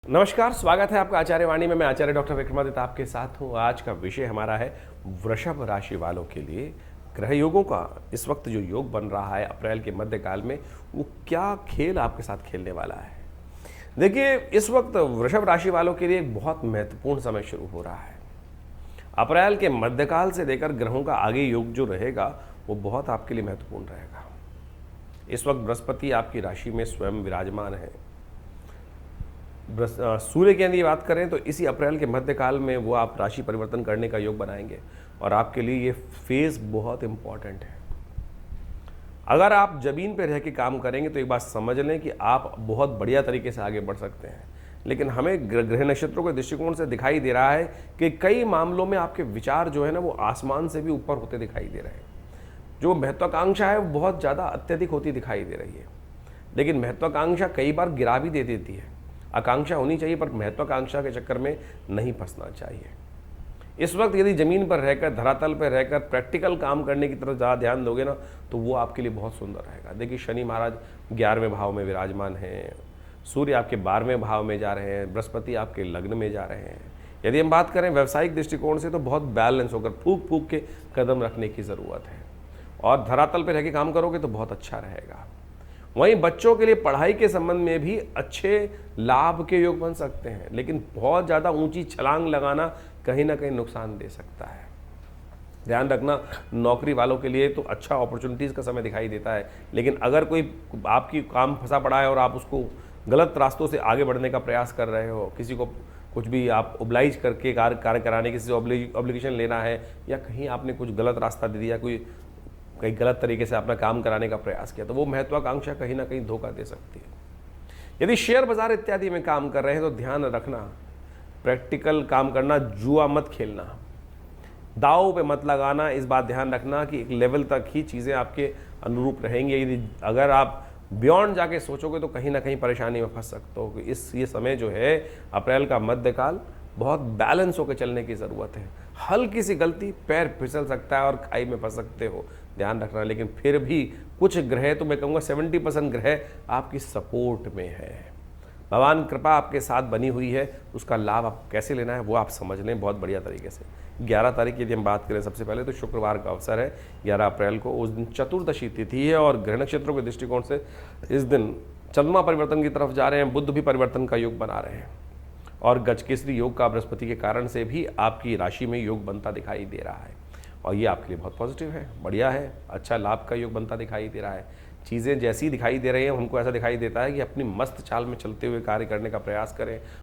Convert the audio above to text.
नमस्कार, स्वागत है आपका आचार्य वाणी में। मैं आचार्य डॉक्टर विक्रमादित्य आपके साथ हूँ। आज का विषय हमारा है वृषभ राशि वालों के लिए ग्रह योगों का। इस वक्त जो योग बन रहा है अप्रैल के मध्यकाल में, वो क्या खेल आपके साथ खेलने वाला है। देखिए, इस वक्त वृषभ राशि वालों के लिए एक बहुत महत्वपूर्ण समय शुरू हो रहा है। अप्रैल के मध्यकाल से लेकर ग्रहों का आगे योग जो रहेगा वो बहुत आपके लिए महत्वपूर्ण रहेगा। इस वक्त बृहस्पति आपकी राशि में स्वयं विराजमान है। सूर्य की यदि बात करें तो इसी अप्रैल के मध्यकाल में वो आप राशि परिवर्तन करने का योग बनाएंगे और आपके लिए ये फेज बहुत इंपॉर्टेंट है। अगर आप जमीन पर रह के काम करेंगे तो एक बात समझ लें कि आप बहुत बढ़िया तरीके से आगे बढ़ सकते हैं, लेकिन हमें ग्रह नक्षत्रों के दृष्टिकोण से दिखाई दे रहा है कि कई मामलों में आपके विचार जो है ना वो आसमान से भी ऊपर होते दिखाई दे रहे हैं। जो महत्वाकांक्षा है वो बहुत ज़्यादा अत्यधिक होती दिखाई दे रही है, लेकिन महत्वाकांक्षा कई बार गिरा भी दे देती है। आकांक्षा होनी चाहिए पर महत्वाकांक्षा के चक्कर में नहीं फंसना चाहिए। इस वक्त यदि ज़मीन पर रहकर, धरातल पर रहकर प्रैक्टिकल काम करने की तरफ ज़्यादा ध्यान दोगे ना तो वो आपके लिए बहुत सुंदर रहेगा। देखिए, शनि महाराज 11वें भाव में विराजमान हैं, सूर्य आपके 12वें भाव में जा रहे हैं, बृहस्पति आपके लग्न में जा रहे हैं। यदि हम बात करें व्यावसायिक दृष्टिकोण से तो बहुत बैलेंस होकर फूक फूक के कदम रखने की ज़रूरत है और धरातल पर रह के काम करोगे तो बहुत अच्छा रहेगा। वहीं बच्चों के लिए पढ़ाई के संबंध में भी अच्छे लाभ के योग बन सकते हैं, लेकिन बहुत ज़्यादा ऊंची छलांग लगाना कहीं ना कहीं नुकसान दे सकता है। ध्यान रखना, नौकरी वालों के लिए तो अच्छा अपॉर्चुनिटीज़ का समय दिखाई देता है, लेकिन अगर कोई आपकी काम फंसा पड़ा है और आप उसको गलत रास्तों से आगे बढ़ने का प्रयास कर रहे हो, किसी को कुछ भी आप ओब्लाइज करके कार्य कराने, किसी से ऑब्लिगेशन लेना है, या कहीं आपने कुछ गलत रास्ता दे दिया, कई गलत तरीके से अपना काम कराने का प्रयास किया, तो वो महत्वाकांक्षा कहीं ना कहीं धोखा दे सकती है। यदि शेयर बाजार इत्यादि में काम कर रहे हैं तो ध्यान रखना, प्रैक्टिकल काम करना, जुआ मत खेलना, दाव पे मत लगाना। इस बात ध्यान रखना कि एक लेवल तक ही चीज़ें आपके अनुरूप रहेंगी। यदि अगर आप बियॉन्ड जाके सोचोगे तो कहीं ना कहीं परेशानी में फंस सकते हो। ये समय जो है अप्रैल का मध्यकाल, बहुत बैलेंस होकर चलने की ज़रूरत है। हल्की सी गलती, पैर फिसल सकता है और खाई में फंस सकते हो, ध्यान रखना। लेकिन फिर भी कुछ ग्रह, तो मैं कहूँगा 70% ग्रह आपकी सपोर्ट में है। भगवान कृपा आपके साथ बनी हुई है, उसका लाभ आप कैसे लेना है वो आप समझ लें बहुत बढ़िया तरीके से। 11 तारीख यदि हम बात करें, सबसे पहले तो शुक्रवार का अवसर है 11 अप्रैल को। उस दिन चतुर्दशी तिथि है और ग्रह नक्षत्रों के दृष्टिकोण से इस दिन चंद्रमा परिवर्तन की तरफ जा रहे हैं, बुध भी परिवर्तन का योग बना रहे हैं और गजकेसरी योग का बृहस्पति के कारण से भी आपकी राशि में योग बनता दिखाई दे रहा है और ये आपके लिए बहुत पॉजिटिव है, बढ़िया है। अच्छा लाभ का योग बनता दिखाई दे रहा है। चीज़ें जैसी दिखाई दे रही हैं, हमको ऐसा दिखाई देता है कि अपनी मस्त चाल में चलते हुए कार्य करने का प्रयास करें,